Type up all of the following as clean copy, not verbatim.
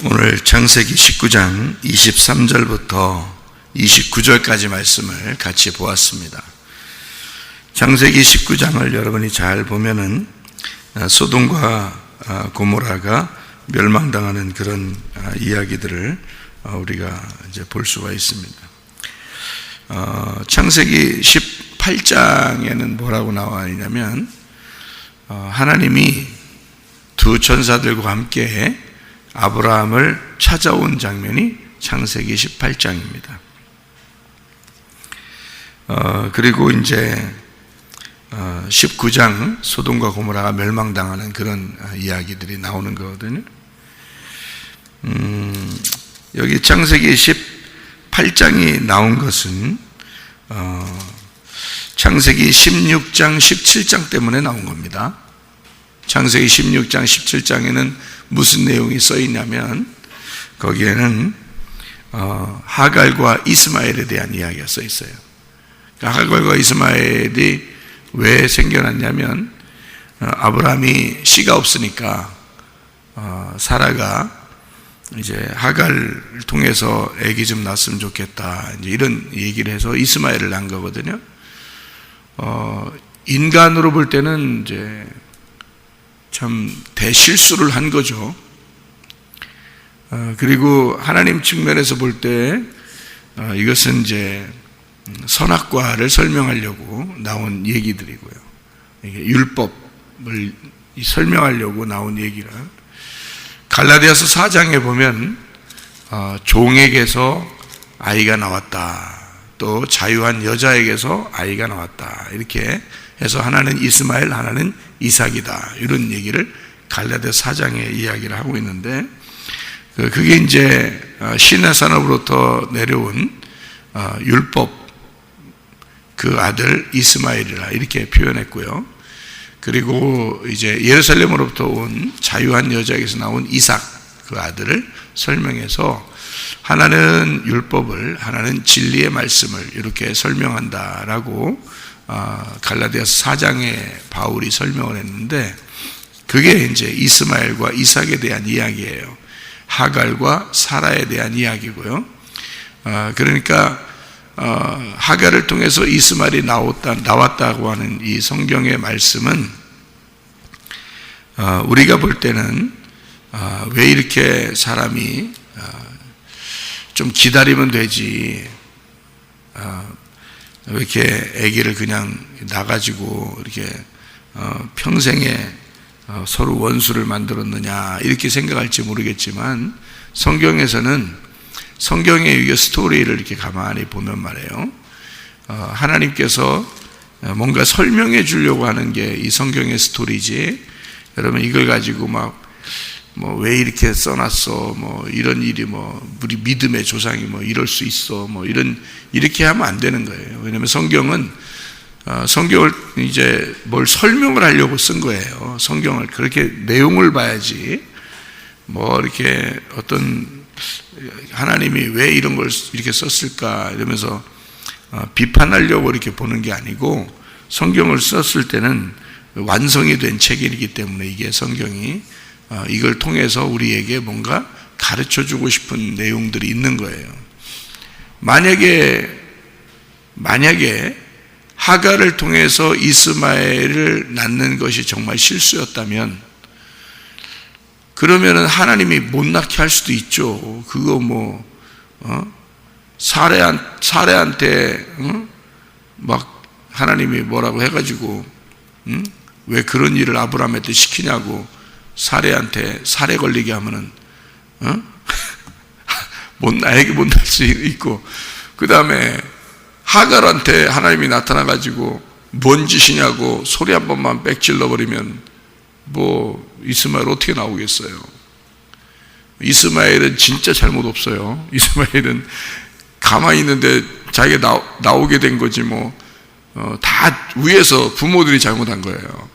오늘 창세기 19장 23절부터 29절까지 말씀을 같이 보았습니다. 창세기 19장을 여러분이 잘 보면은 소돔과 고모라가 멸망당하는 그런 이야기들을 우리가 이제 볼 수가 있습니다. 창세기 18장에는 뭐라고 나와 있냐면 하나님이 두 천사들과 함께 아브라함을 찾아온 장면이 창세기 18장입니다. 그리고 이제 19장 소돔과 고모라가 멸망당하는 그런 이야기들이 나오는 거거든요. 여기 창세기 18장이 나온 것은 창세기 16장 17장 때문에 나온 겁니다. 창세기 16장 17장에는 무슨 내용이 써 있냐면 거기에는 하갈과 이스마엘에 대한 이야기가 써 있어요. 그러니까 하갈과 이스마엘이 왜 생겨났냐면 아브라함이 씨가 없으니까 사라가 이제 하갈을 통해서 아기 좀 낳았으면 좋겠다, 이제 이런 얘기를 해서 이스마엘을 낳은 거거든요. 인간으로 볼 때는 이제 참 대실수를 한 거죠. 그리고 하나님 측면에서 볼 때 이것은 이제 선악과를 설명하려고 나온 얘기들이고요. 이게 율법을 설명하려고 나온 얘기라. 갈라디아서 4장에 보면 종에게서 아이가 나왔다, 또 자유한 여자에게서 아이가 나왔다, 이렇게 해서 하나는 이스마엘, 하나는 이삭이다, 이런 얘기를 갈라디아서 4장에 이야기를 하고 있는데, 그게 이제 신의 산업으로부터 내려온 율법 그 아들 이스마엘이라 이렇게 표현했고요. 그리고 이제 예루살렘으로부터 온 자유한 여자에게서 나온 이삭 그 아들을 설명해서 하나는 율법을, 하나는 진리의 말씀을 이렇게 설명한다라고 갈라디아서 4장에 바울이 설명을 했는데, 그게 이제 이스마엘과 이삭에 대한 이야기예요. 하갈과 사라에 대한 이야기고요. 그러니까 하갈을 통해서 이스마엘이 나왔다고 하는 이 성경의 말씀은 우리가 볼 때는 왜 이렇게 사람이 좀 기다리면 되지, 왜 이렇게 아기를 그냥 낳아가지고 이렇게 평생에 서로 원수를 만들었느냐, 이렇게 생각할지 모르겠지만 성경에서는 성경의 이 스토리를 이렇게 가만히 보면 말이에요, 하나님께서 뭔가 설명해 주려고 하는 게 이 성경의 스토리지, 여러분 이걸 가지고 막 뭐 왜 이렇게 써놨어, 뭐 이런 일이 뭐 우리 믿음의 조상이 뭐 이럴 수 있어, 뭐 이렇게 하면 안 되는 거예요. 왜냐하면 성경은 성경을 이제 뭘 설명을 하려고 쓴 거예요. 성경을 그렇게 내용을 봐야지, 뭐 이렇게 어떤 하나님이 왜 이런 걸 이렇게 썼을까 이러면서 비판하려고 이렇게 보는 게 아니고, 성경을 썼을 때는 완성이 된 책이기 때문에 이게 성경이 이걸 통해서 우리에게 뭔가 가르쳐 주고 싶은 내용들이 있는 거예요. 만약에 하갈을 통해서 이스마엘을 낳는 것이 정말 실수였다면, 그러면은 하나님이 못 낳게 할 수도 있죠. 그거 뭐 사례한테 막 하나님이 뭐라고 해가지고 왜 그런 일을 아브라함한테 시키냐고 사례한테 사례 걸리게 하면은 애기 못 낳을 수 있고, 그 다음에 하갈한테 하나님이 나타나가지고 뭔 짓이냐고 소리 한 번만 빽질러 버리면 뭐 이스마엘 어떻게 나오겠어요? 이스마엘은 진짜 잘못 없어요. 이스마엘은 가만히 있는데 자기가 나오게 된 거지 뭐 다 위에서 부모들이 잘못한 거예요.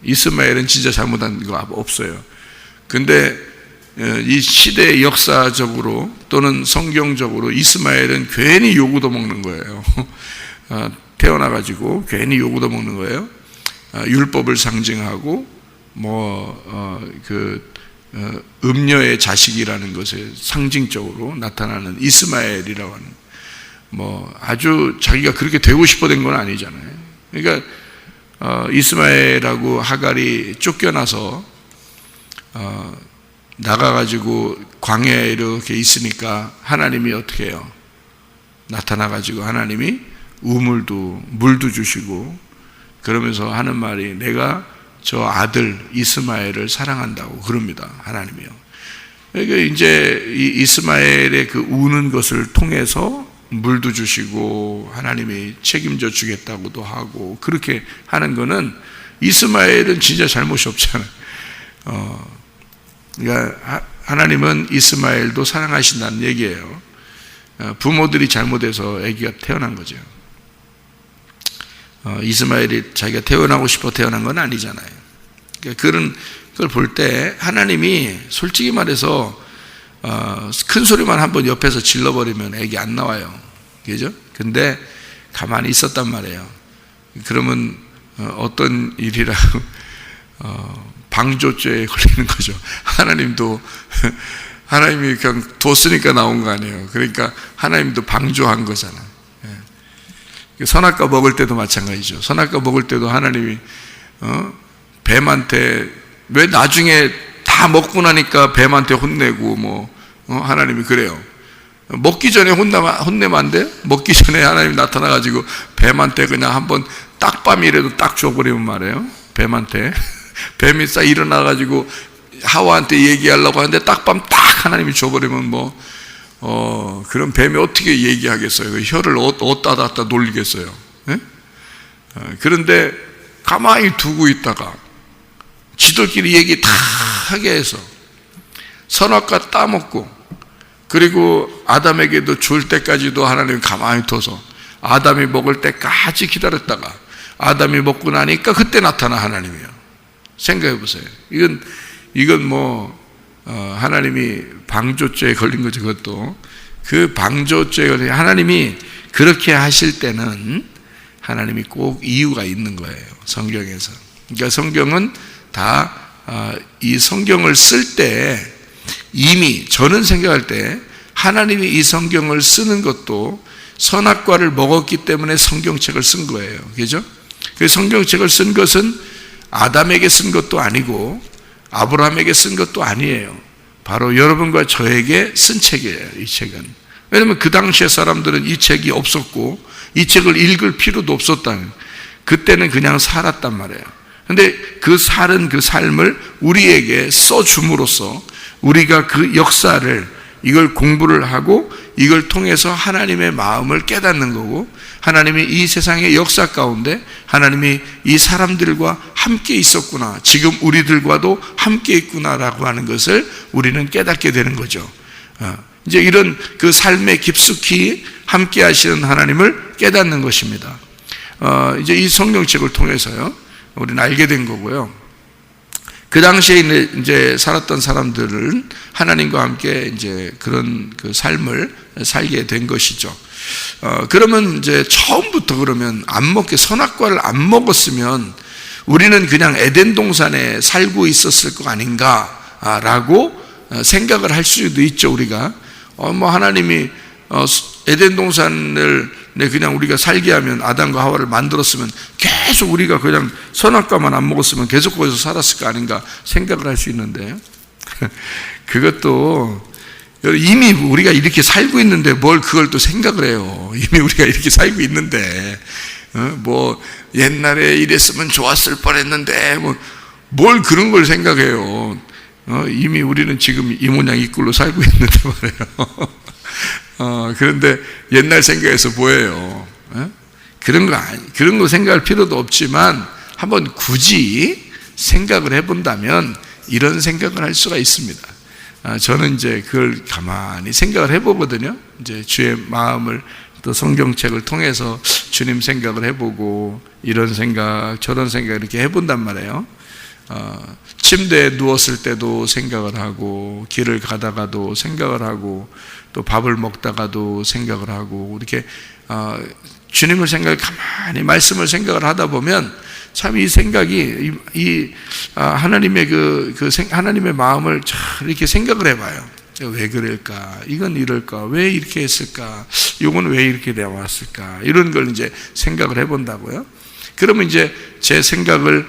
이스마엘은 진짜 잘못한 거 없어요. 근데 이 시대의 역사적으로 또는 성경적으로 이스마엘은 괜히 요구도 먹는 거예요. 태어나가지고 괜히 요구도 먹는 거예요. 율법을 상징하고 음녀의 자식이라는 것에 상징적으로 나타나는 이스마엘이라고 하는, 아주 자기가 그렇게 되고 싶어 된 건 아니잖아요. 그러니까 이스마엘하고 하갈이 쫓겨나서 나가가지고 광야에 이렇게 있으니까 하나님이 어떻게 해요? 나타나가지고 하나님이 물도 주시고, 그러면서 하는 말이, 내가 저 아들 이스마엘을 사랑한다고 그럽니다. 하나님이요. 그러니까 이제 이 이스마엘의 그 우는 것을 통해서 물도 주시고 하나님이 책임져 주겠다고도 하고, 그렇게 하는 거는 이스마엘은 진짜 잘못이 없잖아요. 그러니까 하나님은 이스마엘도 사랑하신다는 얘기예요. 부모들이 잘못해서 아기가 태어난 거죠. 이스마엘이 자기가 태어나고 싶어 태어난 건 아니잖아요. 그러니까 그걸 볼 때 하나님이 솔직히 말해서 큰 소리만 한번 옆에서 질러버리면 아기 안 나와요. 그죠? 근데 가만히 있었단 말이에요. 그러면 어떤 일이라고 방조죄에 걸리는 거죠. 하나님이 그냥 뒀으니까 나온 거 아니에요. 그러니까 하나님도 방조한 거잖아요. 선악과 먹을 때도 마찬가지죠. 선악과 먹을 때도 하나님이 뱀한테, 왜 나중에 다 먹고 나니까 뱀한테 혼내고 하나님이 그래요. 먹기 전에 혼내면 안 돼? 먹기 전에 하나님이 나타나가지고 뱀한테 그냥 한번 딱밤이라도 딱 줘버리면 말이에요. 뱀이 싹 일어나가지고 하와한테 얘기하려고 하는데 딱밤 딱 하나님이 줘버리면 그럼 뱀이 어떻게 얘기하겠어요? 혀를 어디다 닫다 놀리겠어요? 예? 그런데 가만히 두고 있다가 지들끼리 얘기 다 하게 해서 선악과 따먹고, 그리고 아담에게도 줄 때까지도 하나님이 가만히 둬서 아담이 먹을 때까지 기다렸다가 아담이 먹고 나니까 그때 나타나 하나님이요. 생각해 보세요. 이건 하나님이 방조죄에 걸린 거죠. 그것도 그 방조죄에 걸린, 하나님이 그렇게 하실 때는 하나님이 꼭 이유가 있는 거예요. 성경에서. 그러니까 성경은 다 이 성경을 쓸 때 이미, 저는 생각할 때 하나님이 이 성경을 쓰는 것도 선악과를 먹었기 때문에 성경책을 쓴 거예요. 그죠? 그 성경책을 쓴 것은 아담에게 쓴 것도 아니고 아브라함에게 쓴 것도 아니에요. 바로 여러분과 저에게 쓴 책이에요. 이 책은. 왜냐하면 그 당시의 사람들은 이 책이 없었고 이 책을 읽을 필요도 없었다는, 그때는 그냥 살았단 말이에요. 그런데 그 살은 그 삶을 우리에게 써줌으로써 우리가 그 역사를, 이걸 공부를 하고 이걸 통해서 하나님의 마음을 깨닫는 거고, 하나님이 이 세상의 역사 가운데 하나님이 이 사람들과 함께 있었구나, 지금 우리들과도 함께 있구나라고 하는 것을 우리는 깨닫게 되는 거죠. 이제 이런 그 삶에 깊숙이 함께 하시는 하나님을 깨닫는 것입니다. 이제 이 성경책을 통해서요, 우리는 알게 된 거고요. 그 당시에 이제 살았던 사람들은 하나님과 함께 이제 그런 그 삶을 살게 된 것이죠. 그러면 이제 처음부터 그러면 선악과를 안 먹었으면 우리는 그냥 에덴 동산에 살고 있었을 거 아닌가라고 생각을 할 수도 있죠. 우리가 하나님이 에덴 동산을 그냥 우리가 살게 하면, 아담과 하와를 만들었으면 계속 우리가 그냥 선악과만 안 먹었으면 계속 거기서 살았을 거 아닌가 생각을 할 수 있는데, 그것도 이미 우리가 이렇게 살고 있는데 뭘 그걸 또 생각을 해요. 이미 우리가 이렇게 살고 있는데 옛날에 이랬으면 좋았을 뻔했는데 뭘 그런 걸 생각해요. 이미 우리는 지금 이 모양 이 꼴로 살고 있는데 말이에요. 그런데 옛날 생각해서 뭐예요? 그런 거 생각할 필요도 없지만 한번 굳이 생각을 해본다면 이런 생각을 할 수가 있습니다. 저는 이제 그걸 가만히 생각을 해보거든요. 이제 주의 마음을, 또 성경책을 통해서 주님 생각을 해보고, 이런 생각 저런 생각 이렇게 해본단 말이에요. 침대에 누웠을 때도 생각을 하고, 길을 가다가도 생각을 하고, 또 밥을 먹다가도 생각을 하고, 이렇게 주님을 가만히 말씀을 생각을 하다 보면 참 이 생각이 하나님의 하나님의 마음을 잘 이렇게 생각을 해봐요. 왜 그럴까? 이건 이럴까? 왜 이렇게 했을까? 이건 왜 이렇게 되어 왔을까? 이런 걸 이제 생각을 해본다고요. 그러면 이제 제 생각을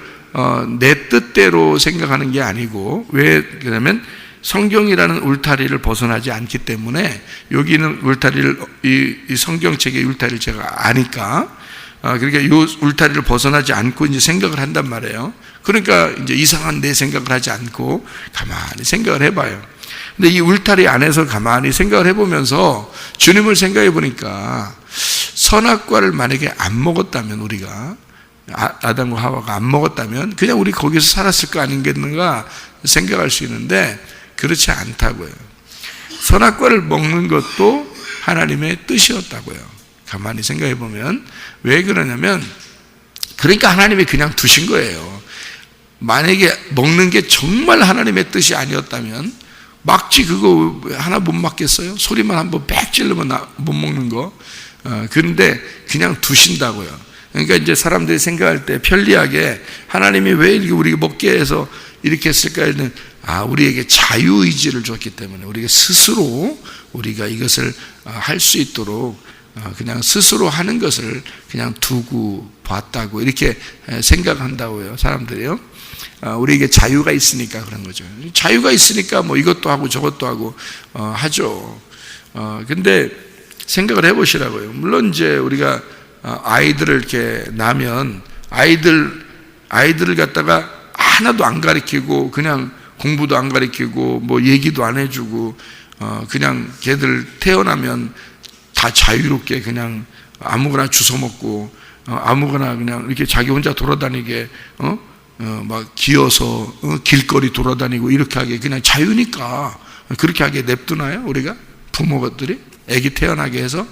내 뜻대로 생각하는 게 아니고, 왜 그러냐면 성경이라는 울타리를 벗어나지 않기 때문에, 여기는 울타리를, 이 성경책의 울타리를 제가 아니까, 그러니까 이 울타리를 벗어나지 않고 이제 생각을 한단 말이에요. 그러니까 이제 이상한 내 생각을 하지 않고 가만히 생각을 해봐요. 근데 이 울타리 안에서 가만히 생각을 해보면서 주님을 생각해 보니까, 선악과를 만약에 안 먹었다면, 우리가 아담과 하와가 안 먹었다면 그냥 우리 거기서 살았을 거 아니겠는가 생각할 수 있는데, 그렇지 않다고요. 선악과를 먹는 것도 하나님의 뜻이었다고요. 가만히 생각해 보면. 왜 그러냐면, 그러니까 하나님이 그냥 두신 거예요. 만약에 먹는 게 정말 하나님의 뜻이 아니었다면 막지 그거 하나 못 먹겠어요? 소리만 한번 빽 찌르면 못 먹는 거. 그런데 그냥 두신다고요. 그러니까 이제 사람들이 생각할 때 편리하게 하나님이 왜 이렇게 우리가 먹게 해서 이렇게 했을까는, 우리에게 자유의지를 줬기 때문에 우리가 스스로 우리가 이것을 할 수 있도록 그냥 스스로 하는 것을 그냥 두고 봤다고 이렇게 생각한다고요, 사람들이요. 우리에게 자유가 있으니까 그런 거죠. 자유가 있으니까 뭐 이것도 하고 저것도 하고 하죠. 근데 생각을 해보시라고요. 물론 이제 우리가 아이들을 이렇게 낳으면 아이들을 갖다가 하나도 안 가르치고, 그냥 공부도 안 가르치고, 뭐 얘기도 안 해주고, 그냥 걔들 태어나면 다 자유롭게 그냥 아무거나 주워 먹고, 아무거나 그냥 이렇게 자기 혼자 돌아다니게, 막 기어서 길거리 돌아다니고 이렇게 하게, 그냥 자유니까 그렇게 하게 냅두나요? 우리가 부모들이 아기 태어나게 해서?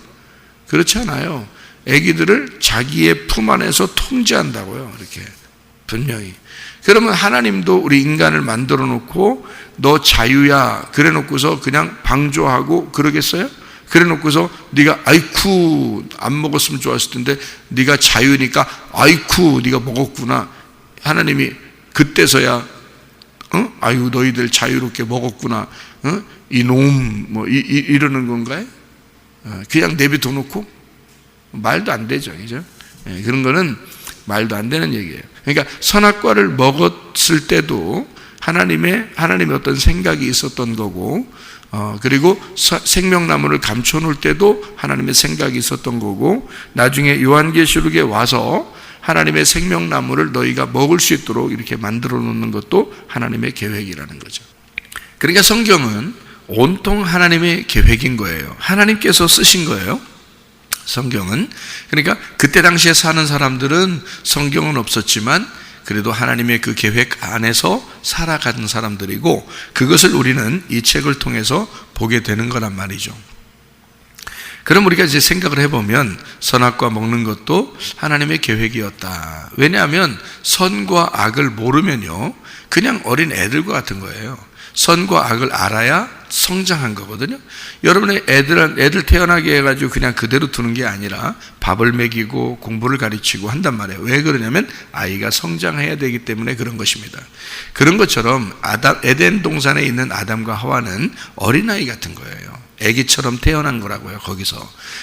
그렇지 않아요. 아기들을 자기의 품 안에서 통제한다고요, 이렇게 분명히. 그러면 하나님도 우리 인간을 만들어 놓고 너 자유야 그래 놓고서 그냥 방조하고 그러겠어요? 그래 놓고서 네가 아이쿠 안 먹었으면 좋았을 텐데 네가 자유니까 아이쿠 네가 먹었구나. 하나님이 그때서야 아유 너희들 자유롭게 먹었구나, 이놈 뭐 이러는 건가요? 그냥 내비둬 놓고? 말도 안 되죠, 그죠? 그런 거는 말도 안 되는 얘기예요. 그러니까 선악과를 먹었을 때도 하나님의 어떤 생각이 있었던 거고, 그리고 생명나무를 감춰 놓을 때도 하나님의 생각이 있었던 거고, 나중에 요한계시록에 와서 하나님의 생명나무를 너희가 먹을 수 있도록 이렇게 만들어 놓는 것도 하나님의 계획이라는 거죠. 그러니까 성경은 온통 하나님의 계획인 거예요. 하나님께서 쓰신 거예요, 성경은. 그러니까 그때 당시에 사는 사람들은 성경은 없었지만 그래도 하나님의 그 계획 안에서 살아가는 사람들이고, 그것을 우리는 이 책을 통해서 보게 되는 거란 말이죠. 그럼 우리가 이제 생각을 해보면 선악과 먹는 것도 하나님의 계획이었다. 왜냐하면 선과 악을 모르면요, 그냥 어린 애들과 같은 거예요. 선과 악을 알아야 성장한 거거든요. 여러분의 애들 태어나게 해가지고 그냥 그대로 두는 게 아니라 밥을 먹이고 공부를 가르치고 한단 말이에요. 왜 그러냐면 아이가 성장해야 되기 때문에 그런 것입니다. 그런 것처럼 에덴 동산에 있는 아담과 하와는 어린아이 같은 거예요. 아기처럼 태어난 거라고요, 거기서.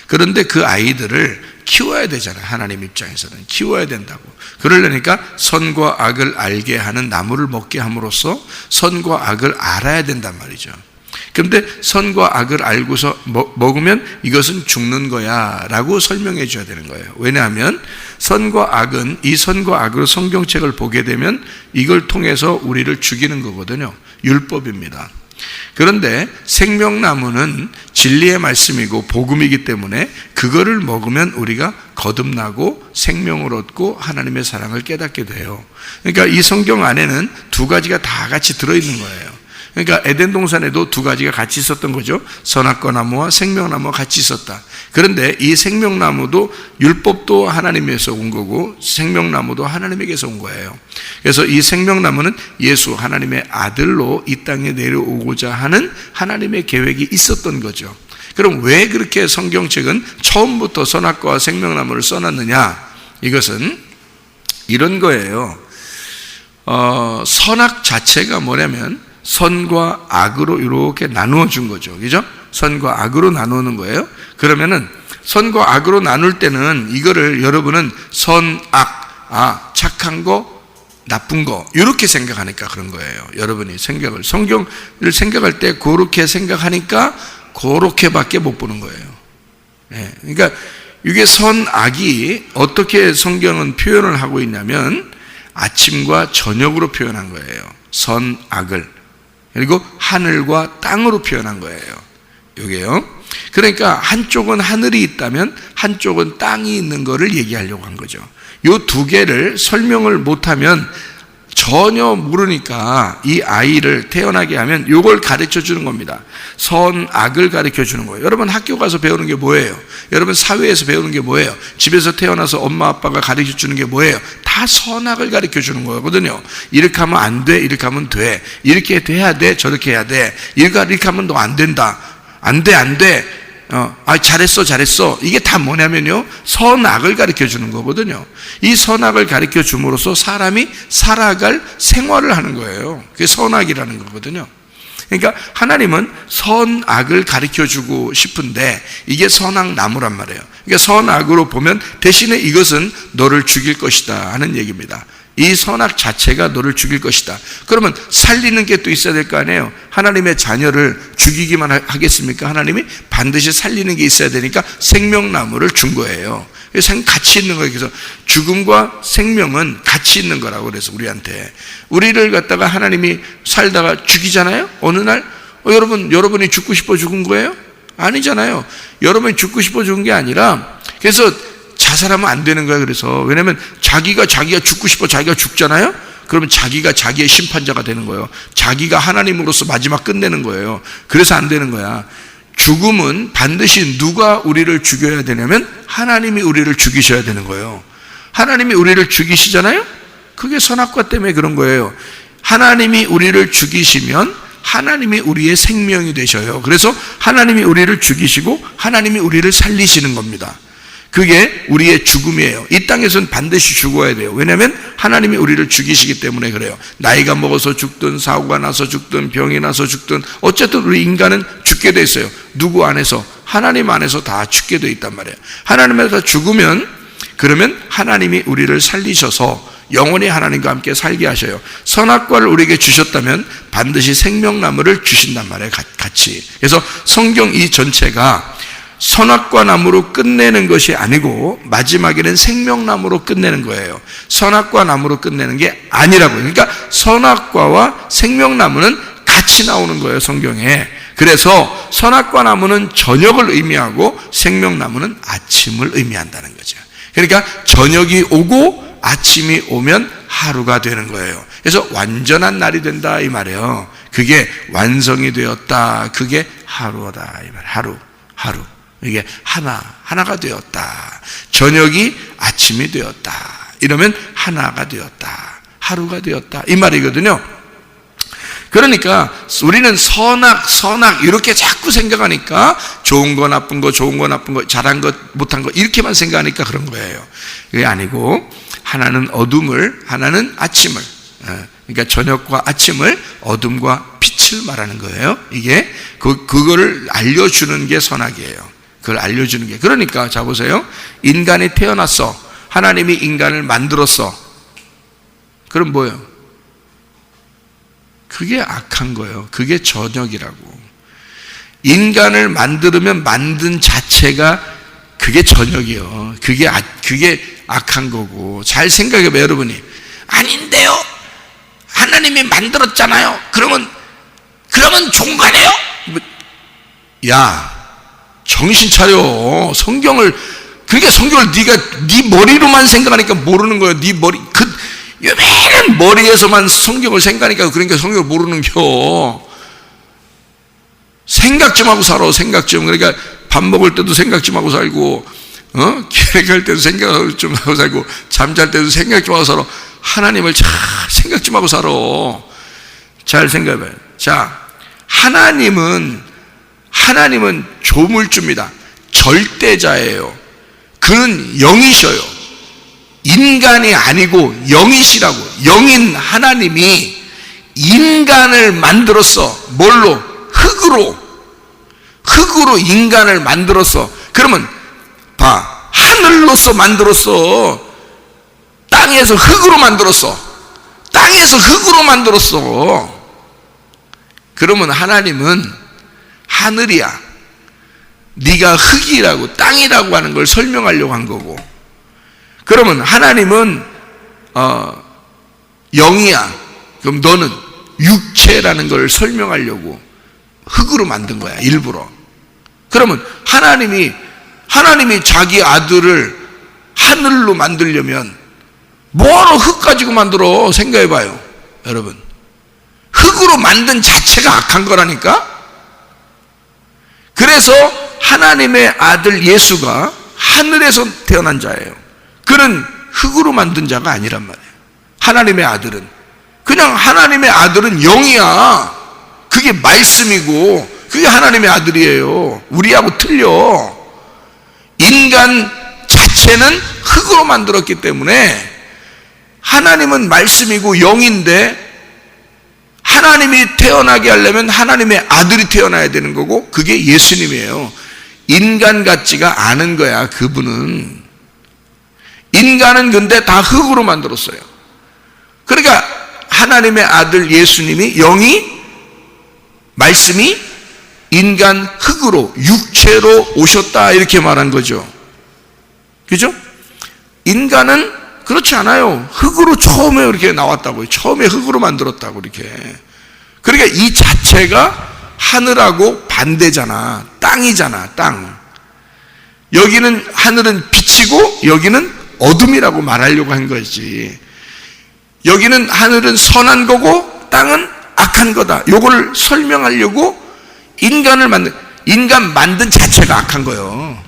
그런데 그 아이들을 키워야 되잖아요. 하나님 입장에서는 키워야 된다고. 그러려니까 선과 악을 알게 하는 나무를 먹게 함으로써 선과 악을 알아야 된단 말이죠. 그런데 선과 악을 알고서 먹으면 이것은 죽는 거야 라고 설명해 줘야 되는 거예요. 왜냐하면 선과 악은, 이 선과 악으로 성경책을 보게 되면 이걸 통해서 우리를 죽이는 거거든요. 율법입니다. 그런데 생명나무는 진리의 말씀이고 복음이기 때문에 그거를 먹으면 우리가 거듭나고 생명을 얻고 하나님의 사랑을 깨닫게 돼요. 그러니까 이 성경 안에는 두 가지가 다 같이 들어있는 거예요. 그러니까 에덴 동산에도 두 가지가 같이 있었던 거죠. 선악과 나무와 생명나무가 같이 있었다. 그런데 이 생명나무도 율법도 하나님에서 온 거고 생명나무도 하나님에게서 온 거예요. 그래서 이 생명나무는 예수 하나님의 아들로 이 땅에 내려오고자 하는 하나님의 계획이 있었던 거죠. 그럼 왜 그렇게 성경책은 처음부터 선악과와 생명나무를 써놨느냐? 이것은 이런 거예요. 선악 자체가 뭐냐면 선과 악으로 이렇게 나누어 준 거죠. 그죠? 선과 악으로 나누는 거예요. 그러면은 선과 악으로 나눌 때는 이거를 여러분은 선, 악, 착한 거, 나쁜 거 이렇게 생각하니까 그런 거예요. 여러분이 성경을 생각할 때 그렇게 생각하니까 그렇게밖에 못 보는 거예요. 예, 그러니까 이게 선, 악이 어떻게 성경은 표현을 하고 있냐면 아침과 저녁으로 표현한 거예요. 선, 악을. 그리고 하늘과 땅으로 표현한 거예요. 이게요. 그러니까 한쪽은 하늘이 있다면 한쪽은 땅이 있는 거를 얘기하려고 한 거죠. 이 두 개를 설명을 못하면 전혀 모르니까 이 아이를 태어나게 하면 이걸 가르쳐 주는 겁니다. 선, 악을 가르쳐 주는 거예요. 여러분 학교 가서 배우는 게 뭐예요? 여러분 사회에서 배우는 게 뭐예요? 집에서 태어나서 엄마 아빠가 가르쳐 주는 게 뭐예요? 다 선악을 가르쳐 주는 거거든요. 이렇게 하면 안 돼, 이렇게 하면 돼. 이렇게 돼야 돼, 저렇게 해야 돼. 이렇게 하면 너 안 된다. 안 돼. 잘했어. 이게 다 뭐냐면요. 선악을 가르쳐 주는 거거든요. 이 선악을 가르쳐 줌으로써 사람이 살아갈 생활을 하는 거예요. 그게 선악이라는 거거든요. 그러니까 하나님은 선악을 가르쳐 주고 싶은데 이게 선악나무란 말이에요. 그러니까 선악으로 보면 대신에 이것은 너를 죽일 것이다 하는 얘기입니다. 이 선악 자체가 너를 죽일 것이다. 그러면 살리는 게 또 있어야 될 거 아니에요. 하나님의 자녀를 죽이기만 하겠습니까? 하나님이 반드시 살리는 게 있어야 되니까 생명나무를 준 거예요. 그래서 같이 있는 거예요. 그래서 죽음과 생명은 같이 있는 거라고 그래서 우리를 갖다가 하나님이 살다가 죽이잖아요. 어느 날 여러분이 죽고 싶어 죽은 거예요? 아니잖아요. 여러분이 죽고 싶어 죽은 게 아니라 그래서 자살하면 안 되는 거예요. 그래서 왜냐하면 자기가 죽고 싶어 자기가 죽잖아요. 그러면 자기가 자기의 심판자가 되는 거예요. 자기가 하나님으로서 마지막 끝내는 거예요. 그래서 안 되는 거야. 죽음은 반드시 누가 우리를 죽여야 되냐면 하나님이 우리를 죽이셔야 되는 거예요. 하나님이 우리를 죽이시잖아요. 그게 선악과 때문에 그런 거예요. 하나님이 우리를 죽이시면 하나님이 우리의 생명이 되셔요. 그래서 하나님이 우리를 죽이시고 하나님이 우리를 살리시는 겁니다. 그게 우리의 죽음이에요. 이 땅에서는 반드시 죽어야 돼요. 왜냐하면 하나님이 우리를 죽이시기 때문에 그래요. 나이가 먹어서 죽든 사고가 나서 죽든 병이 나서 죽든 어쨌든 우리 인간은 죽게 돼 있어요. 누구 안에서? 하나님 안에서 다 죽게 돼 있단 말이에요. 하나님 안에서 죽으면 그러면 하나님이 우리를 살리셔서 영원히 하나님과 함께 살게 하셔요. 선악과를 우리에게 주셨다면 반드시 생명나무를 주신단 말이에요. 같이. 그래서 성경 이 전체가 선악과 나무로 끝내는 것이 아니고 마지막에는 생명나무로 끝내는 거예요. 선악과 나무로 끝내는 게 아니라고요. 그러니까 선악과와 생명나무는 같이 나오는 거예요, 성경에. 그래서 선악과 나무는 저녁을 의미하고 생명나무는 아침을 의미한다는 거죠. 그러니까 저녁이 오고 아침이 오면 하루가 되는 거예요. 그래서 완전한 날이 된다 이 말이에요. 그게 완성이 되었다. 그게 하루다 이 말. 하루. 이게 하나가 되었다. 저녁이 아침이 되었다. 이러면 하나가 되었다. 하루가 되었다. 이 말이거든요. 그러니까 우리는 선악 이렇게 자꾸 생각하니까 좋은 거 나쁜 거 잘한 것 못한 거 이렇게만 생각하니까 그런 거예요. 그게 아니고 하나는 어둠을 하나는 아침을 그러니까 저녁과 아침을 어둠과 빛을 말하는 거예요. 이게 그거를 알려주는 게 선악이에요. 그걸 알려주는 게. 그러니까 자 보세요. 인간이 태어났어. 하나님이 인간을 만들었어. 그럼 뭐예요? 그게 악한 거예요. 그게 저녁이라고. 인간을 만들면 만든 자체가 그게 저녁이에요. 그게 악한 거고. 잘 생각해봐요, 여러분이. 아닌데요. 하나님이 만들었잖아요. 그러면 좋은 거 아니에요? 야, 정신 차려. 성경을 네 머리로만 생각하니까 모르는 거예요. 네 머리, 요만한 머리에서만 성경을 생각하니까 그러니까 성경을 모르는겨. 생각 좀 하고 살아, 생각 좀. 그러니까 밥 먹을 때도 생각 좀 하고 살고, 기획할 때도 생각 좀 하고 살고, 잠잘 때도 생각 좀 하고 살아. 하나님을 잘 생각 좀 하고 살아. 잘 생각해봐요. 자, 하나님은 조물주입니다. 절대자예요. 그는 영이셔요. 인간이 아니고 영이시라고. 영인 하나님이 인간을 만들었어. 뭘로? 흙으로 인간을 만들었어. 그러면 봐, 하늘로서 만들었어. 땅에서 흙으로 만들었어. 그러면 하나님은 하늘이야, 네가 흙이라고, 땅이라고 하는 걸 설명하려고 한 거고, 그러면 하나님은 영이야, 그럼 너는 육체라는 걸 설명하려고 흙으로 만든 거야, 일부러. 그러면 하나님이 자기 아들을 하늘로 만들려면 뭐하러 흙 가지고 만들어? 생각해봐요, 여러분. 흙으로 만든 자체가 악한 거라니까. 그래서 하나님의 아들 예수가 하늘에서 태어난 자예요. 그는 흙으로 만든 자가 아니란 말이에요. 하나님의 아들은 그냥, 하나님의 아들은 영이야. 그게 말씀이고 그게 하나님의 아들이에요. 우리하고 틀려. 인간 자체는 흙으로 만들었기 때문에 하나님은 말씀이고 영인데, 하나님이 태어나게 하려면 하나님의 아들이 태어나야 되는 거고, 그게 예수님이에요. 인간 같지가 않은 거야, 그분은. 인간은 근데 다 흙으로 만들었어요. 그러니까 하나님의 아들 예수님이, 영이, 말씀이 인간 흙으로, 육체로 오셨다, 이렇게 말한 거죠. 그죠? 인간은 그렇지 않아요. 흙으로 처음에 이렇게 나왔다고요. 처음에 흙으로 만들었다고, 이렇게. 그러니까 이 자체가 하늘하고 반대잖아. 땅이잖아, 땅. 여기는, 하늘은 빛이고 여기는 어둠이라고 말하려고 한 거지. 여기는, 하늘은 선한 거고 땅은 악한 거다, 요걸 설명하려고 인간 만든 자체가 악한 거예요.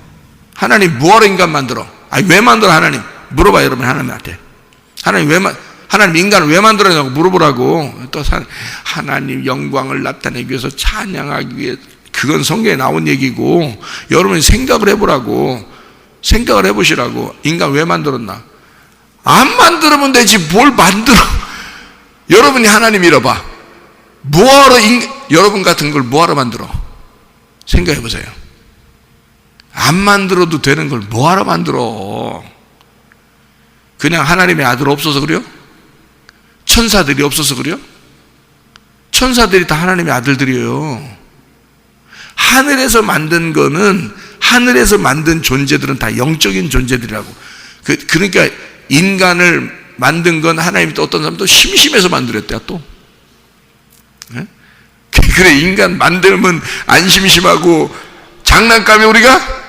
하나님 뭐하러 인간 만들어? 아니, 왜 만들어? 하나님 물어봐요, 여러분. 하나님한테 하나님 인간을 왜 만들었냐고 물어보라고. 또 하나님 영광을 나타내기 위해서, 찬양하기 위해, 그건 성경에 나온 얘기고, 여러분이 생각을 해보라고. 생각을 해보시라고. 인간 왜 만들었나? 안 만들면 되지, 뭘 만들어. 여러분이 하나님 밀어봐. 뭐하러 여러분 같은 걸 뭐하러 만들어? 생각해보세요. 안 만들어도 되는 걸 뭐하러 만들어? 그냥 하나님의 아들 없어서 그래요? 천사들이 없어서 그래요? 천사들이 다 하나님의 아들들이에요. 하늘에서 만든 거는, 하늘에서 만든 존재들은 다 영적인 존재들이라고. 그러니까 인간을 만든 건 하나님이 또 어떤 사람도 심심해서 만들었대요, 또. 네? 그래, 인간 만들면 안 심심하고 장난감이 우리가?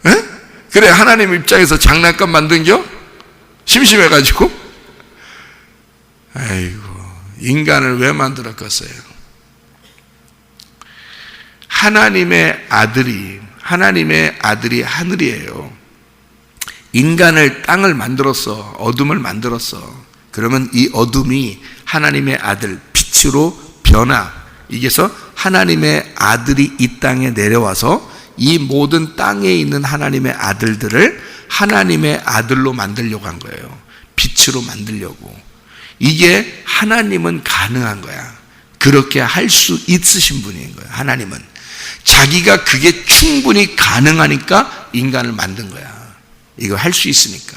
네? 그래, 하나님 입장에서 장난감 만든겨? 심심해가지고? 아이고, 인간을 왜 만들었겠어요? 하나님의 아들이 하늘이에요. 인간을, 땅을 만들었어. 어둠을 만들었어. 그러면 이 어둠이 하나님의 아들, 빛으로 변화. 이게서 하나님의 아들이 이 땅에 내려와서 이 모든 땅에 있는 하나님의 아들들을 하나님의 아들로 만들려고 한 거예요. 빛으로 만들려고. 이게 하나님은 가능한 거야. 그렇게 할 수 있으신 분인 거예요. 하나님은 자기가 그게 충분히 가능하니까 인간을 만든 거야. 이거 할 수 있으니까.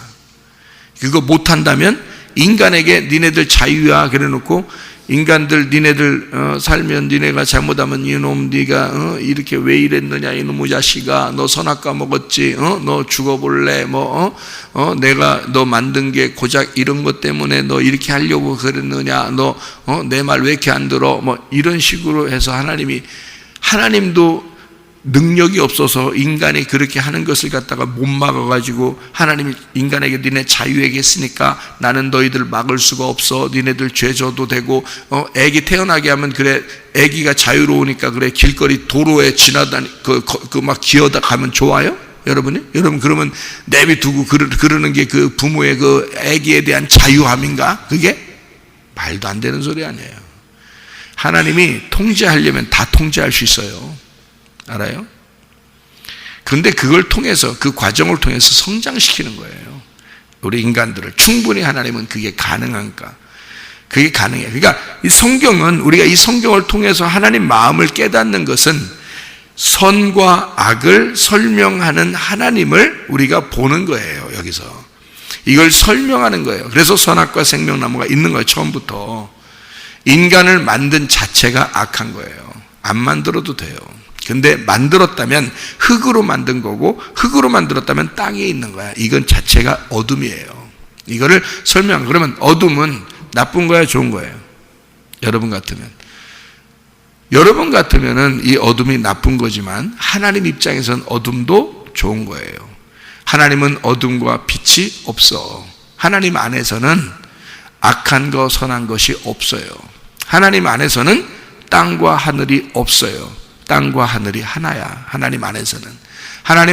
그거 못한다면 인간에게 니네들 자유야 그래 놓고, 인간들 니네들 살면 니네가 잘못하면 이놈 네가 이렇게 왜 이랬느냐, 이놈의 자식아, 너 선악과 먹었지, 너 죽어볼래, 내가 너 만든 게 고작 이런 것 때문에 너 이렇게 하려고 그랬느냐, 너 내 말 왜 이렇게 안 들어, 이런 식으로 해서 하나님도 능력이 없어서 인간이 그렇게 하는 것을 갖다가 못 막아가지고, 하나님이 인간에게 니네 자유에게 했으니까 나는 너희들 막을 수가 없어, 니네들 죄 져도 되고, 애기 태어나게 하면 그래, 애기가 자유로우니까 그래, 길거리 도로에 지나다니 막 기어다 가면 좋아요? 여러분 그러면 내비두고 그러는 게 그 부모의 그 애기에 대한 자유함인가? 그게 말도 안 되는 소리 아니에요. 하나님이 통제하려면 다 통제할 수 있어요. 알아요? 그런데 그걸 통해서, 그 과정을 통해서 성장시키는 거예요. 우리 인간들을 충분히 하나님은 그게 가능한가? 그게 가능해요. 그러니까 이 성경은 우리가 이 성경을 통해서 하나님 마음을 깨닫는 것은 선과 악을 설명하는 하나님을 우리가 보는 거예요. 여기서 이걸 설명하는 거예요. 그래서 선악과 생명나무가 있는 거예요. 처음부터 인간을 만든 자체가 악한 거예요. 안 만들어도 돼요. 근데 만들었다면 흙으로 만든 거고, 흙으로 만들었다면 땅에 있는 거야. 이건 자체가 어둠이에요. 이거를 그러면 어둠은 나쁜 거야, 좋은 거예요? 여러분 같으면은 이 어둠이 나쁜 거지만 하나님 입장에서는 어둠도 좋은 거예요. 하나님은 어둠과 빛이 없어. 하나님 안에서는 악한 거 선한 것이 없어요. 하나님 안에서는 땅과 하늘이 없어요. 땅과 하늘이 하나야. 하나님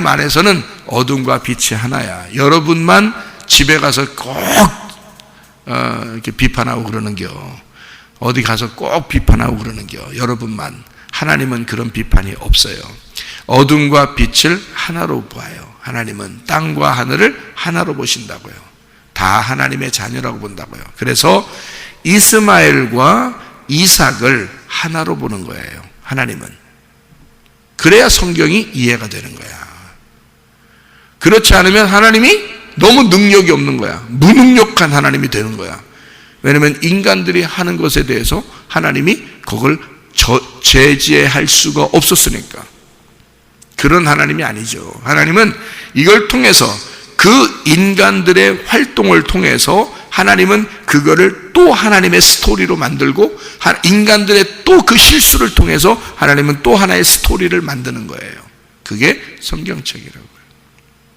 안에서는 어둠과 빛이 하나야. 여러분만 집에 가서 꼭 이렇게 비판하고 그러는겨. 어디 가서 꼭 비판하고 그러는겨. 여러분만. 하나님은 그런 비판이 없어요. 어둠과 빛을 하나로 봐요. 하나님은 땅과 하늘을 하나로 보신다고요. 다 하나님의 자녀라고 본다고요. 그래서 이스마엘과 이삭을 하나로 보는 거예요. 하나님은. 그래야 성경이 이해가 되는 거야. 그렇지 않으면 하나님이 너무 능력이 없는 거야. 무능력한 하나님이 되는 거야. 왜냐하면 인간들이 하는 것에 대해서 하나님이 그걸 제지할 수가 없었으니까. 그런 하나님이 아니죠. 하나님은 이걸 통해서 그 인간들의 활동을 통해서 하나님은 그거를 또 하나님의 스토리로 만들고, 인간들의 또 그 실수를 통해서 하나님은 또 하나의 스토리를 만드는 거예요. 그게 성경책이라고요.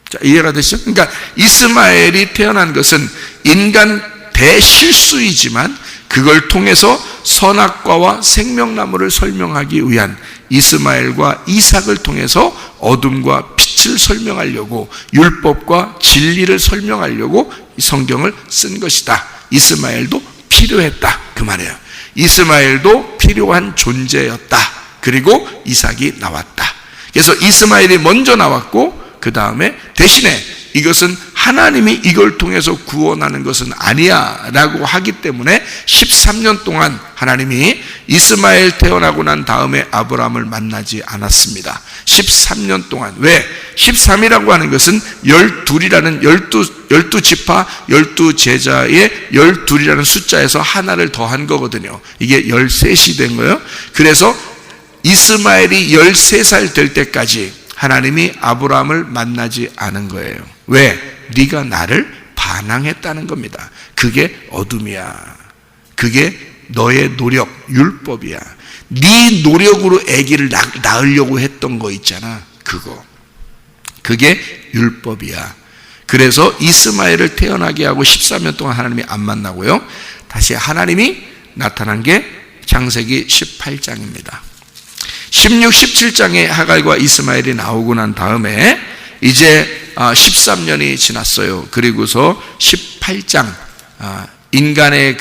자, 이해가 되시죠? 그러니까 이스마엘이 태어난 것은 인간 대실수이지만 그걸 통해서 선악과와 생명나무를 설명하기 위한, 이스마엘과 이삭을 통해서 어둠과 빛을 설명하려고, 율법과 진리를 설명하려고 이 성경을 쓴 것이다. 이스마엘도 필요했다, 그 말이에요. 이스마엘도 필요한 존재였다. 그리고 이삭이 나왔다. 그래서 이스마엘이 먼저 나왔고, 그 다음에 대신에 이것은 하나님이 이걸 통해서 구원하는 것은 아니야 라고 하기 때문에 13년 동안 하나님이 이스마엘 태어나고 난 다음에 아브라함을 만나지 않았습니다. 13년 동안. 왜? 13이라고 하는 것은 12이라는 12지파 12제자의 12이라는 숫자에서 하나를 더한 거거든요. 이게 13이 된 거예요. 그래서 이스마엘이 13살 될 때까지 하나님이 아브라함을 만나지 않은 거예요. 왜? 네가 나를 반항했다는 겁니다. 그게 어둠이야. 그게 너의 노력, 율법이야. 네 노력으로 아기를 낳으려고 했던 거 있잖아. 그게 율법이야. 그래서 이스마엘을 태어나게 하고 14년 동안 하나님이 안 만나고요. 다시 하나님이 나타난 게 창세기 18장입니다. 16, 17장에 하갈과 이스마엘이 나오고 난 다음에 이제 13년이 지났어요. 그리고서 18장 인간의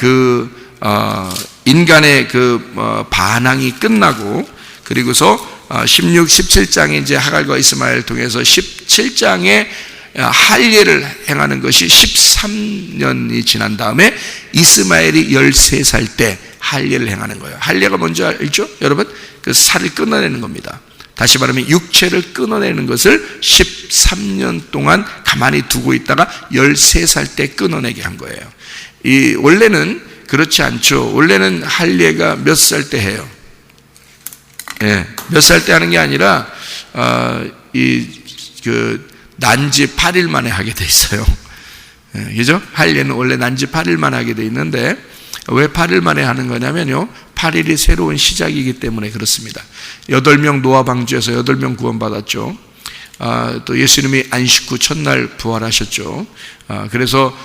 반항이 끝나고, 그리고서 16, 17장에 이제 하갈과 이스마엘을 통해서 17장에 할례를 행하는 것이 13년이 지난 다음에 이스마엘이 13살 때 할례를 행하는 거예요. 할례가 뭔지 알죠? 여러분? 그 살을 끊어내는 겁니다. 다시 말하면 육체를 끊어내는 것을 13년 동안 가만히 두고 있다가 13살 때 끊어내게 한 거예요. 원래는 그렇지 않죠. 원래는 할례가 몇 살 때 해요? 몇 살 때 하는 게 아니라 난지 8일 만에 하게 돼 있어요. 그죠? 할례는 원래 난지 8일 만에 하게 돼 있는데 왜 8일 만에 하는 거냐면요, 8일이 새로운 시작이기 때문에 그렇습니다. 8명 노아 방주에서 8명 구원받았죠. 또 예수님이 안식 후 첫날 부활하셨죠. 그래서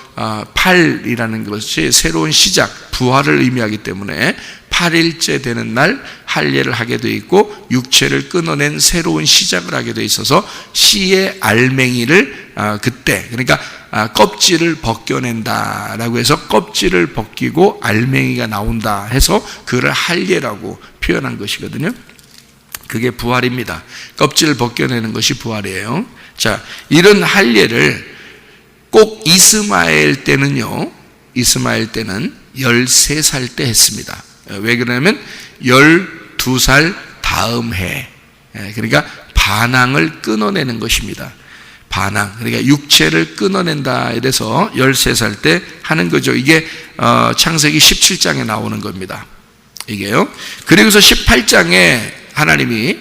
8이라는 것이 새로운 시작, 부활을 의미하기 때문에 8일째 되는 날 할례를 하게 돼 있고, 육체를 끊어낸 새로운 시작을 하게 돼 있어서 씨의 알맹이를 그때, 그러니까 껍질을 벗겨낸다라고 해서 껍질을 벗기고 알맹이가 나온다 해서 그걸 할례라고 표현한 것이거든요. 그게 부활입니다. 껍질을 벗겨내는 것이 부활이에요. 자, 이런 할례를 꼭 이스마엘 때는요, 이스마엘 때는 13살 때 했습니다. 왜 그러냐면 12살 다음 해, 그러니까 반항을 끊어내는 것입니다. 반항, 그러니까 육체를 끊어낸다 이래서 13살 때 하는 거죠. 이게 창세기 17장에 나오는 겁니다. 이게요. 그리고서 18장에 하나님이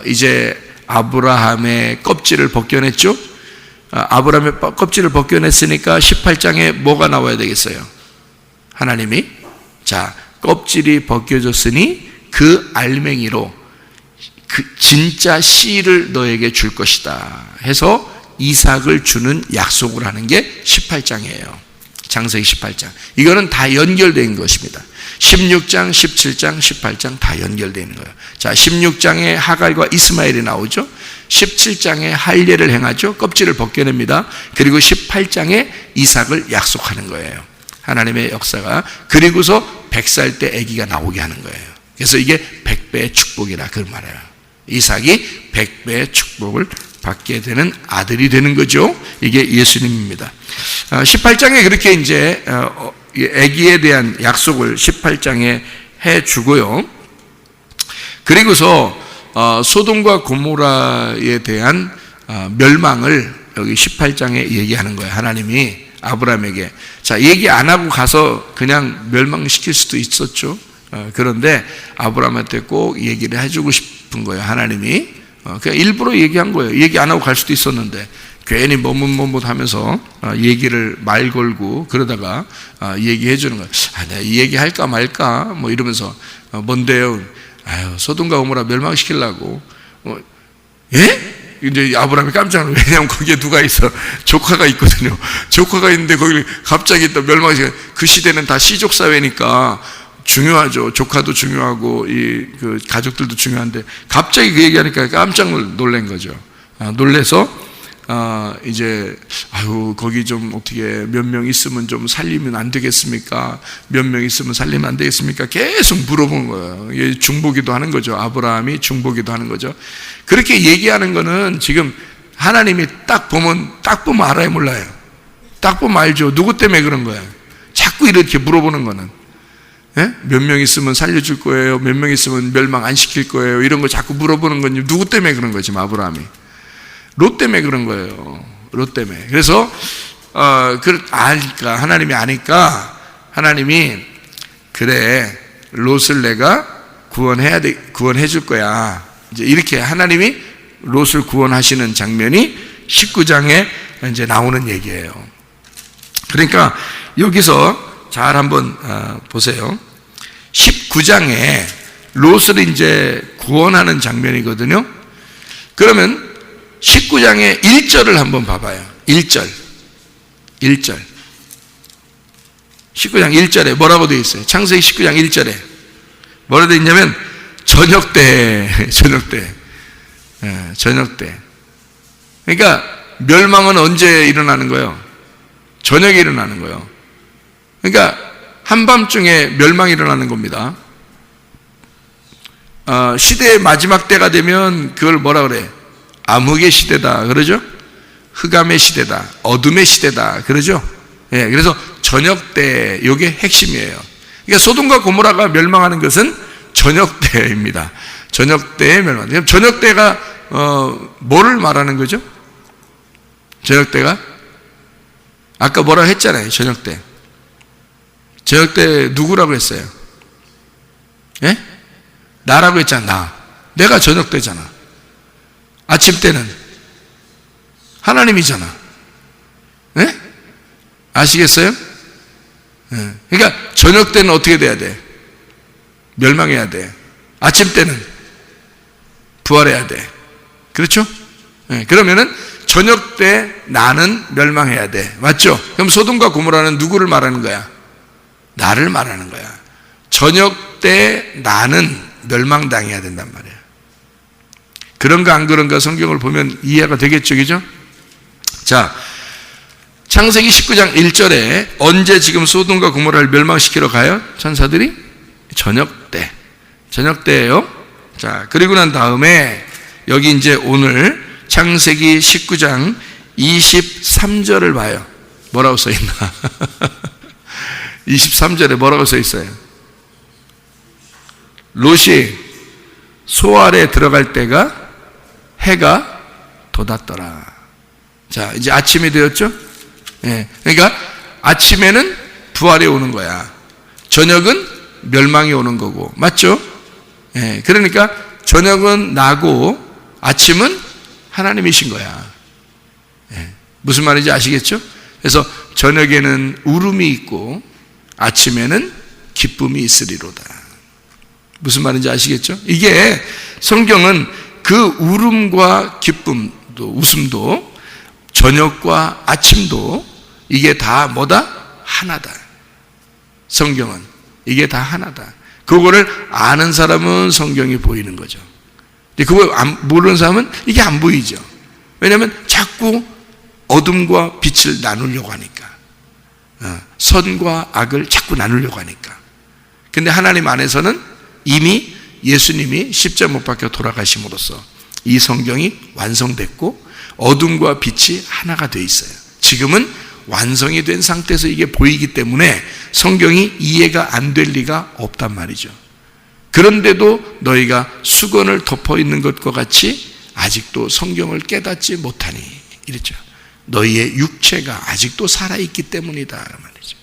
이제 아브라함의 껍질을 벗겨냈죠. 아브라함의 껍질을 벗겨냈으니까 18장에 뭐가 나와야 되겠어요? 하나님이 자, 껍질이 벗겨졌으니 그 알맹이로 그 진짜 씨를 너에게 줄 것이다 해서 이삭을 주는 약속을 하는 게 18장이에요. 창세기 18장. 이거는 다 연결된 것입니다. 16장, 17장, 18장 다 연결되어 있는 거예요. 자, 16장에 하갈과 이스마엘이 나오죠. 17장에 할례를 행하죠. 껍질을 벗겨냅니다. 그리고 18장에 이삭을 약속하는 거예요. 하나님의 역사가. 그리고서 100살 때 아기가 나오게 하는 거예요. 그래서 이게 100배의 축복이라 그 말이에요. 이삭이 100배의 축복을 받게 되는 아들이 되는 거죠. 이게 예수님입니다. 18장에 그렇게 이제 아기에 대한 약속을 18장에 해 주고요. 그리고서 소돔과 고모라에 대한 멸망을 여기 18장에 얘기하는 거예요. 하나님이 아브라함에게. 자, 얘기 안 하고 가서 그냥 멸망시킬 수도 있었죠. 그런데 아브라함한테 꼭 얘기를 해주고 싶은 거예요. 하나님이. 그냥 일부러 얘기한 거예요. 얘기 안 하고 갈 수도 있었는데 괜히 머뭇머뭇하면서 얘기를 말 걸고 그러다가 얘기해 주는 거예요. 내가 이 얘기 할까 말까 뭐 이러면서 뭔데요? 아유, 소돔과 고모라 멸망시키려고. 예? 이제 아브라함이 깜짝 놀라요. 왜냐하면 거기에 누가 있어? 조카가 있거든요. 조카가 있는데 거기 갑자기 또 멸망시켜. 그 시대는 다 시족 사회니까 중요하죠. 조카도 중요하고 그 가족들도 중요한데 갑자기 그 얘기하니까 깜짝 놀란 거죠. 놀래서 이제 아유, 거기 좀 어떻게 몇 명 있으면 좀 살리면 안 되겠습니까? 몇 명 있으면 살리면 안 되겠습니까? 계속 물어본 거예요. 중보기도 하는 거죠. 아브라함이 중보기도 하는 거죠. 그렇게 얘기하는 거는 지금 하나님이 딱 보면 알아요, 몰라요? 딱 보면 알죠. 누구 때문에 그런 거예요? 자꾸 이렇게 물어보는 거는. 예? 몇 명 있으면 살려줄 거예요? 몇 명 있으면 멸망 안 시킬 거예요? 이런 거 자꾸 물어보는 건 누구 때문에 그런 거지, 아브라함이? 롯 때문에 그런 거예요. 롯 때문에. 그래서 아니까 하나님이 아니까 하나님이 그래, 롯을 내가 구원해 줄 거야. 이제 이렇게 하나님이 롯을 구원하시는 장면이 19장에 이제 나오는 얘기예요. 그러니까 여기서 잘 한번 보세요. 19장에 롯을 이제 구원하는 장면이거든요. 그러면 19장의 1절을 한번 봐봐요. 1절. 19장 1절에 뭐라고 되어 있어요? 창세기 19장 1절에 뭐라고 되어 있냐면 저녁 때. 그러니까 멸망은 언제 일어나는 거예요? 저녁에 일어나는 거예요. 그러니까 한밤중에 멸망이 일어나는 겁니다. 시대의 마지막 때가 되면 그걸 뭐라 그래? 암흑의 시대다 그러죠? 흑암의 시대다, 어둠의 시대다 그러죠? 예, 그래서 저녁 때 이게 핵심이에요. 그러니까 소돔과 고모라가 멸망하는 것은 저녁 때입니다. 저녁 때의 멸망. 그럼 저녁 때가 뭐를 말하는 거죠? 저녁 때가 아까 뭐라 했잖아요. 저녁 때. 저녁 때 누구라고 했어요? 예? 나라고 했잖아. 나. 내가 저녁 때잖아. 아침 때는 하나님이잖아. 예? 아시겠어요? 예. 그러니까 저녁 때는 어떻게 돼야 돼? 멸망해야 돼. 아침 때는 부활해야 돼. 그렇죠? 예. 그러면은 저녁 때 나는 멸망해야 돼. 맞죠? 그럼 소돔과 고모라는 누구를 말하는 거야? 나를 말하는 거야. 저녁 때 나는 멸망당해야 된단 말이야. 그런가 안 그런가 성경을 보면 이해가 되겠죠, 그죠? 자, 창세기 19장 1절에 언제 지금 소돔과 고모라를 멸망시키러 가요? 천사들이? 저녁 때. 저녁 때예요. 자, 그리고 난 다음에 여기 이제 오늘 창세기 19장 23절을 봐요. 뭐라고 써 있나? 23절에 뭐라고 써 있어요? 롯이 소 아래에 들어갈 때가 해가 돋았더라. 자, 이제 아침이 되었죠? 예. 그러니까 아침에는 부활이 오는 거야. 저녁은 멸망이 오는 거고. 맞죠? 예. 그러니까 저녁은 나고 아침은 하나님이신 거야. 예. 무슨 말인지 아시겠죠? 그래서 저녁에는 울음이 있고 아침에는 기쁨이 있으리로다. 무슨 말인지 아시겠죠? 이게 성경은 그 울음과 기쁨도 웃음도 저녁과 아침도 이게 다 뭐다? 하나다. 성경은 이게 다 하나다. 그거를 아는 사람은 성경이 보이는 거죠. 근데 그걸 모르는 사람은 이게 안 보이죠. 왜냐하면 자꾸 어둠과 빛을 나누려고 하니까, 선과 악을 자꾸 나누려고 하니까. 근데 하나님 안에서는 이미 예수님이 십자가 못 박혀 돌아가심으로써 이 성경이 완성됐고 어둠과 빛이 하나가 되어 있어요. 지금은 완성이 된 상태에서 이게 보이기 때문에 성경이 이해가 안 될 리가 없단 말이죠. 그런데도 너희가 수건을 덮어 있는 것과 같이 아직도 성경을 깨닫지 못하니 이랬죠. 너희의 육체가 아직도 살아있기 때문이다 말이죠.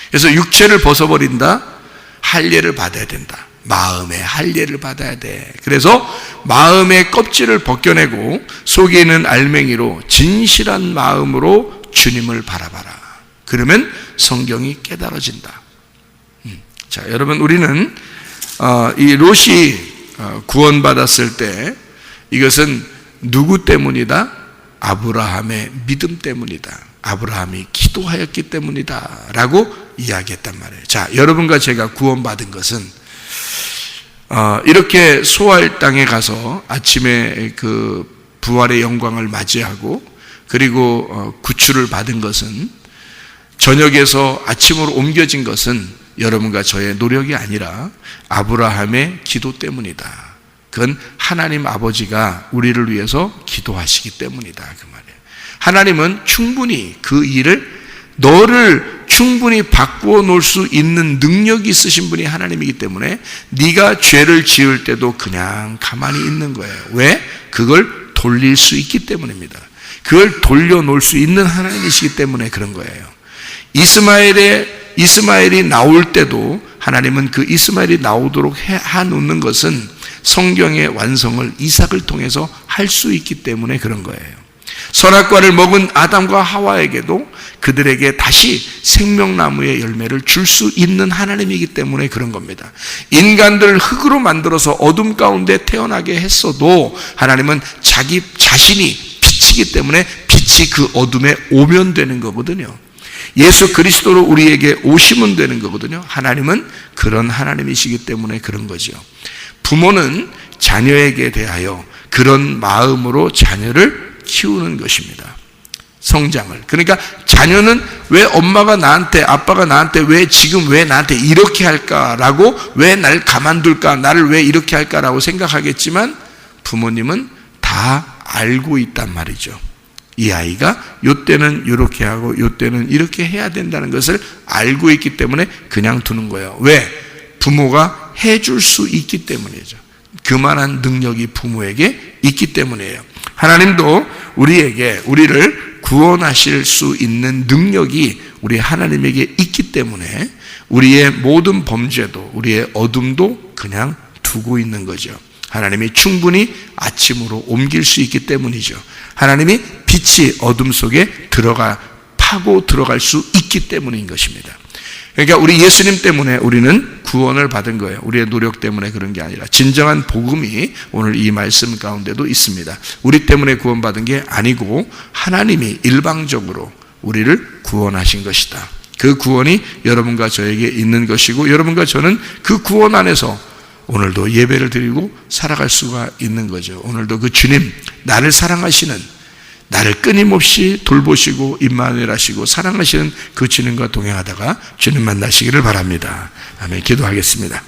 그래서 육체를 벗어버린다. 할례를 받아야 된다. 마음의 할례를 받아야 돼. 그래서 마음의 껍질을 벗겨내고 속에 있는 알맹이로 진실한 마음으로 주님을 바라봐라. 그러면 성경이 깨달아진다. 자, 여러분, 우리는 이 롯이 구원받았을 때 이것은 누구 때문이다? 아브라함의 믿음 때문이다. 아브라함이 기도하였기 때문이다 라고 이야기했단 말이에요. 자, 여러분과 제가 구원받은 것은 이렇게 소알 땅에 가서 아침에 그 부활의 영광을 맞이하고 그리고 구출을 받은 것은, 저녁에서 아침으로 옮겨진 것은 여러분과 저의 노력이 아니라 아브라함의 기도 때문이다. 그건 하나님 아버지가 우리를 위해서 기도하시기 때문이다 그 말이에요. 하나님은 충분히 그 일을, 너를 충분히 바꾸어 놓을 수 있는 능력이 있으신 분이 하나님이기 때문에 네가 죄를 지을 때도 그냥 가만히 있는 거예요. 왜? 그걸 돌릴 수 있기 때문입니다. 그걸 돌려놓을 수 있는 하나님이시기 때문에 그런 거예요. 이스마엘이 나올 때도 하나님은 그 이스마엘이 나오도록 해놓는 것은 성경의 완성을 이삭을 통해서 할 수 있기 때문에 그런 거예요. 선악과를 먹은 아담과 하와에게도 그들에게 다시 생명나무의 열매를 줄 수 있는 하나님이기 때문에 그런 겁니다. 인간들을 흙으로 만들어서 어둠 가운데 태어나게 했어도 하나님은 자기 자신이 빛이기 때문에 빛이 그 어둠에 오면 되는 거거든요. 예수 그리스도로 우리에게 오시면 되는 거거든요. 하나님은 그런 하나님이시기 때문에 그런 거죠. 부모는 자녀에게 대하여 그런 마음으로 자녀를 키우는 것입니다. 성장을. 그러니까 자녀는 왜 엄마가 나한테, 아빠가 나한테 왜 나한테 이렇게 할까라고, 왜 날 가만둘까, 나를 왜 이렇게 할까라고 생각하겠지만 부모님은 다 알고 있단 말이죠. 이 아이가 요때는 이렇게 하고 요때는 이렇게 해야 된다는 것을 알고 있기 때문에 그냥 두는 거예요. 왜? 부모가 해줄 수 있기 때문이죠. 그만한 능력이 부모에게 있기 때문이에요. 하나님도 우리를 구원하실 수 있는 능력이 우리 하나님에게 있기 때문에 우리의 모든 범죄도, 우리의 어둠도 그냥 두고 있는 거죠. 하나님이 충분히 아침으로 옮길 수 있기 때문이죠. 하나님이 빛이 어둠 속에 파고 들어갈 수 있기 때문인 것입니다. 그러니까 우리 예수님 때문에 우리는 구원을 받은 거예요. 우리의 노력 때문에 그런 게 아니라 진정한 복음이 오늘 이 말씀 가운데도 있습니다. 우리 때문에 구원받은 게 아니고 하나님이 일방적으로 우리를 구원하신 것이다. 그 구원이 여러분과 저에게 있는 것이고 여러분과 저는 그 구원 안에서 오늘도 예배를 드리고 살아갈 수가 있는 거죠. 오늘도 그 주님, 나를 사랑하시는, 나를 끊임없이 돌보시고 임마누엘 하시고 사랑하시는 그 주님과 동행하다가 주님 만나시기를 바랍니다. 아멘. 기도하겠습니다.